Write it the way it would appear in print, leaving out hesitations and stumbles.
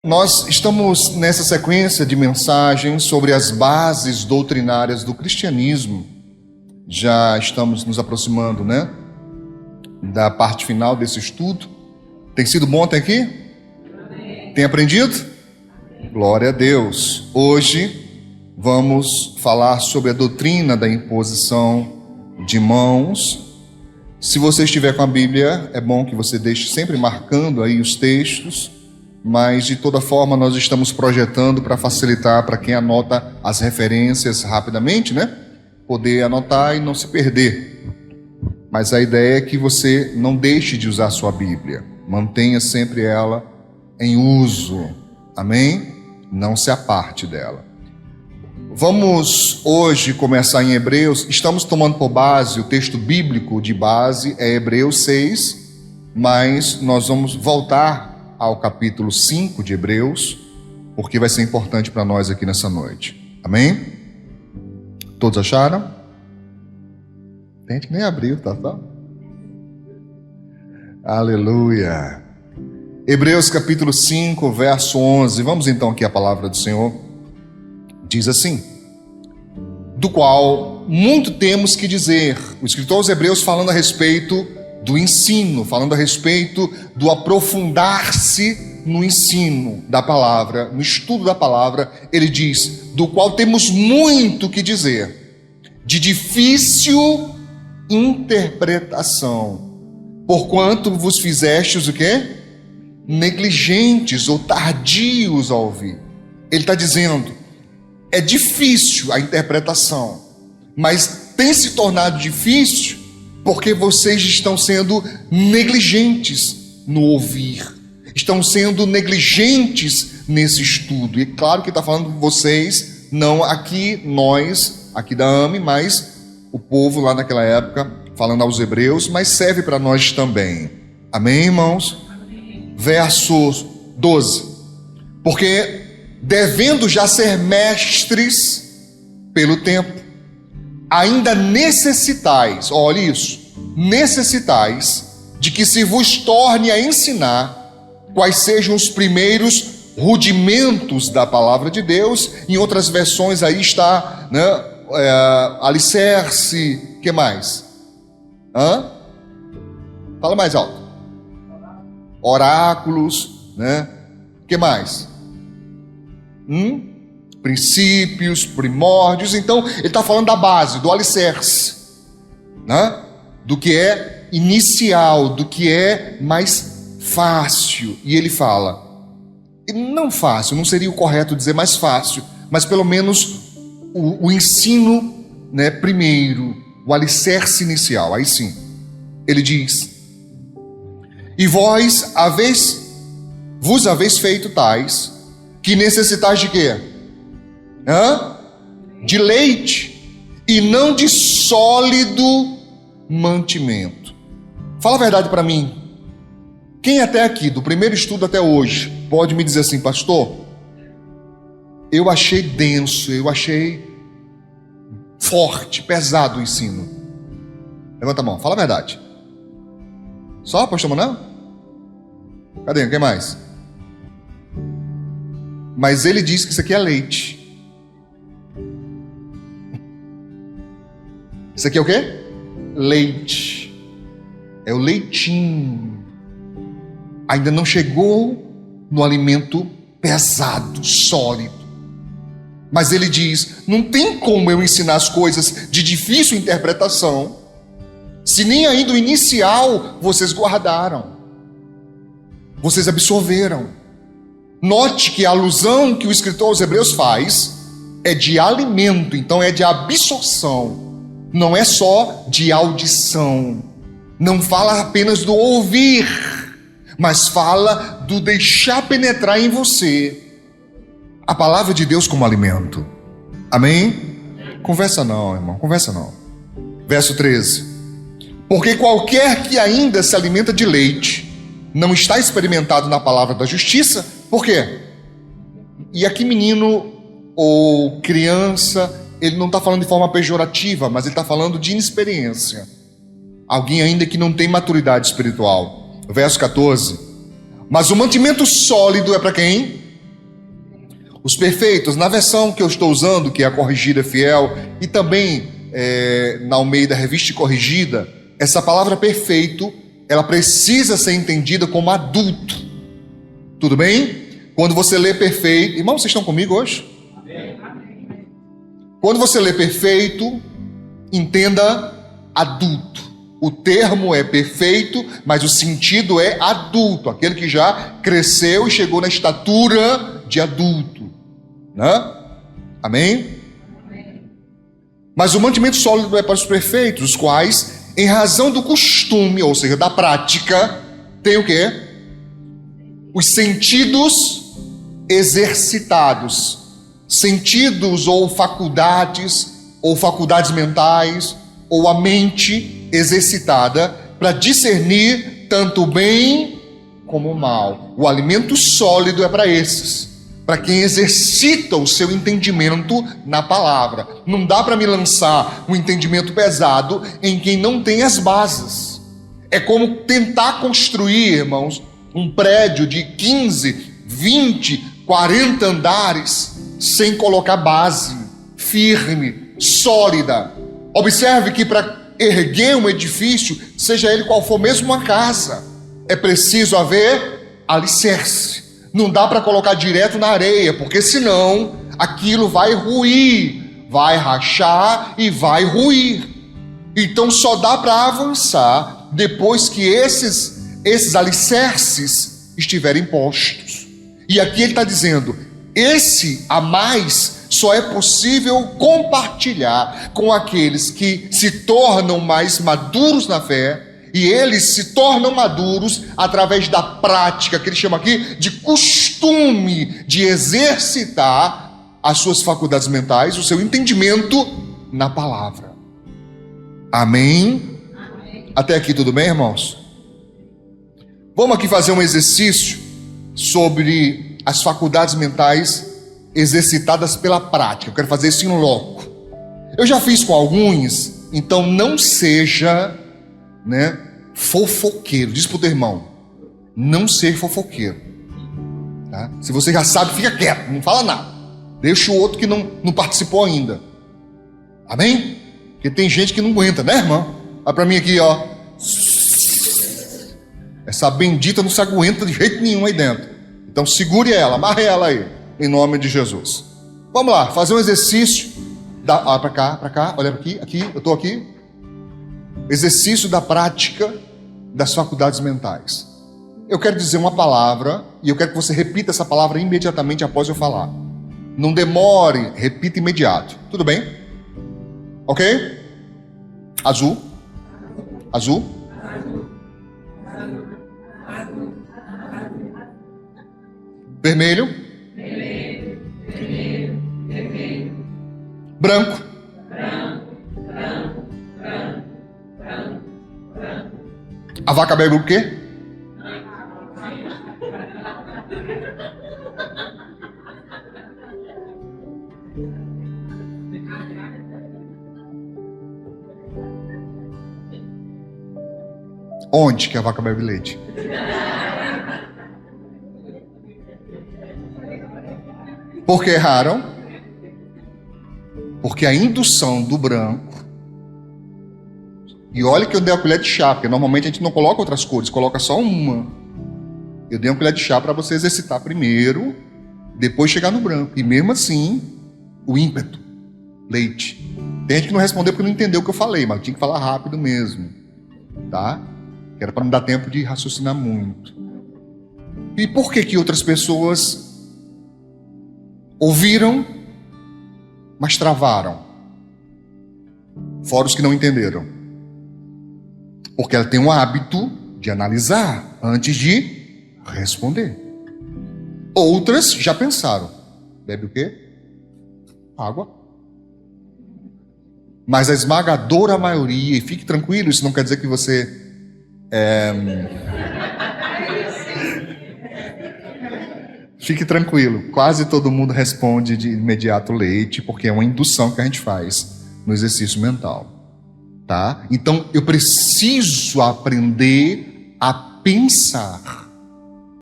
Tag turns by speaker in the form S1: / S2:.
S1: Nós estamos nessa sequência de mensagens sobre as bases doutrinárias do cristianismo. Já estamos nos aproximando, da parte final desse estudo. Tem sido bom até aqui? Tem aprendido? Glória a Deus. Hoje vamos falar sobre a doutrina da imposição de mãos. Se você estiver com a Bíblia, é bom que você deixe sempre marcando aí os textos. Mas de toda forma nós estamos projetando para facilitar para quem anota as referências rapidamente, poder anotar e não se perder. Mas a ideia é que você não deixe de usar a sua Bíblia, mantenha sempre ela em uso, amém? Não se aparte dela. Vamos hoje começar em Hebreus. Estamos tomando por base, o texto bíblico de base é Hebreus 6, mas nós vamos voltar ao capítulo 5 de Hebreus, porque vai ser importante para nós aqui nessa noite. Amém? Todos acharam? Tem gente que nem abriu, tá? Aleluia! Hebreus capítulo 5, verso 11. Vamos então aqui à palavra do Senhor. Diz assim: do qual muito temos que dizer. O escritor aos Hebreus falando a respeito do ensino, falando a respeito do aprofundar-se no ensino da palavra, no estudo da palavra. Ele diz: do qual temos muito que dizer, de difícil interpretação, porquanto vos fizestes o quê? Negligentes ou tardios a ouvir. Ele está dizendo, é difícil a interpretação, mas tem se tornado difícil porque vocês estão sendo negligentes no ouvir, estão sendo negligentes nesse estudo. E claro que está falando vocês, não aqui nós, aqui da AME, mas o povo lá naquela época, falando aos hebreus, mas serve para nós também. Amém, irmãos? Amém. Verso 12. Porque devendo já ser mestres pelo tempo, ainda necessitais, olhe isso, necessitais de que se vos torne a ensinar quais sejam os primeiros rudimentos da palavra de Deus. Em outras versões aí está, alicerce, que mais? Fala mais alto. Oráculos, que mais? Princípios, primórdios. Então ele está falando da base, do alicerce, do que é inicial, do que é mais fácil. E ele fala, não fácil, não seria o correto dizer mais fácil, mas pelo menos o ensino, primeiro, o alicerce inicial. Aí sim, ele diz: e vós vos haveis feito tais, que necessitais de quê? De leite, e não de sólido mantimento. Fala a verdade para mim. Quem até aqui, do primeiro estudo até hoje, pode me dizer assim: pastor, eu achei denso, eu achei forte, pesado o ensino? Levanta a mão, fala a verdade. Só, pastor Manuel? Cadê? Quem mais? Mas ele diz que isso aqui é leite. Isso aqui é o quê? Leite. É o leitinho. Ainda não chegou no alimento pesado, sólido. Mas ele diz, não tem como eu ensinar as coisas de difícil interpretação, se nem ainda o inicial vocês guardaram, vocês absorveram. Note que a alusão que o escritor aos Hebreus faz é de alimento, então é de absorção. Não é só de audição. Não fala apenas do ouvir, mas fala do deixar penetrar em você a palavra de Deus como alimento. Amém? Conversa não, irmão, conversa não. Verso 13. Porque qualquer que ainda se alimenta de leite não está experimentado na palavra da justiça. Por quê? E aqui menino ou criança, ele não está falando de forma pejorativa, mas ele está falando de inexperiência. Alguém ainda que não tem maturidade espiritual. Verso 14. Mas o mantimento sólido é para quem? Os perfeitos, na versão que eu estou usando, que é a Corrigida Fiel, e também na Almeida Revista e Corrigida, essa palavra perfeito, ela precisa ser entendida como adulto. Tudo bem? Quando você lê perfeito... Irmãos, vocês estão comigo hoje? Quando você lê perfeito, entenda adulto. O termo é perfeito, mas o sentido é adulto. Aquele que já cresceu e chegou na estatura de adulto. Né? Amém? Mas o mantimento sólido é para os perfeitos, os quais, em razão do costume, ou seja, da prática, tem o quê? Os sentidos exercitados. Sentidos ou faculdades mentais, ou a mente exercitada para discernir tanto o bem como o mal. O alimento sólido é para esses, para quem exercita o seu entendimento na palavra. Não dá para me lançar um entendimento pesado em quem não tem as bases. É como tentar construir, irmãos, um prédio de 15, 20, 40 andares sem colocar base firme, sólida. Observe que para erguer um edifício, seja ele qual for, mesmo uma casa, é preciso haver alicerce. Não dá para colocar direto na areia, porque senão aquilo vai ruir, vai rachar e vai ruir. Então só dá para avançar depois que esses alicerces estiverem postos. E aqui ele está dizendo, esse a mais só é possível compartilhar com aqueles que se tornam mais maduros na fé, e eles se tornam maduros através da prática, que ele chama aqui de costume de exercitar as suas faculdades mentais, o seu entendimento na palavra. Amém? Amém. Até aqui tudo bem, irmãos? Vamos aqui fazer um exercício sobre as faculdades mentais exercitadas pela prática. Eu quero fazer isso em loco. Eu já fiz com alguns, então não seja, fofoqueiro. Diz pro teu irmão, não ser fofoqueiro. Tá? Se você já sabe, fica quieto, não fala nada. Deixa o outro que não participou ainda. Amém? Porque tem gente que não aguenta, né, irmão? Olha pra mim aqui, ó. Essa bendita não se aguenta de jeito nenhum aí dentro. Então segure ela, amarre ela aí, em nome de Jesus. Vamos lá, fazer um exercício. Olha pra cá, olha aqui, eu estou aqui. Exercício da prática das faculdades mentais. Eu quero dizer uma palavra e eu quero que você repita essa palavra imediatamente após eu falar. Não demore, repita imediato. Tudo bem? Ok? Azul. Azul. Vermelho. Branco. A vaca bebe o quê? Onde que a vaca bebe leite? Por que erraram? Porque a indução do branco, e olha que eu dei a colher de chá, porque normalmente a gente não coloca outras cores, coloca só uma. Eu dei uma colher de chá para você exercitar primeiro, depois chegar no branco. E mesmo assim, o ímpeto, leite. Tem gente que não respondeu porque não entendeu o que eu falei, mas eu tinha que falar rápido mesmo, tá? Que era para não dar tempo de raciocinar muito. E por que outras pessoas ouviram, mas travaram? Fora os que não entenderam. Porque ela tem um hábito de analisar antes de responder. Outras já pensaram. Bebe o quê? Água. Mas a esmagadora maioria, e fique tranquilo, isso não quer dizer que você Fique tranquilo, quase todo mundo responde de imediato leite, porque é uma indução que a gente faz no exercício mental, tá? Então eu preciso aprender a pensar.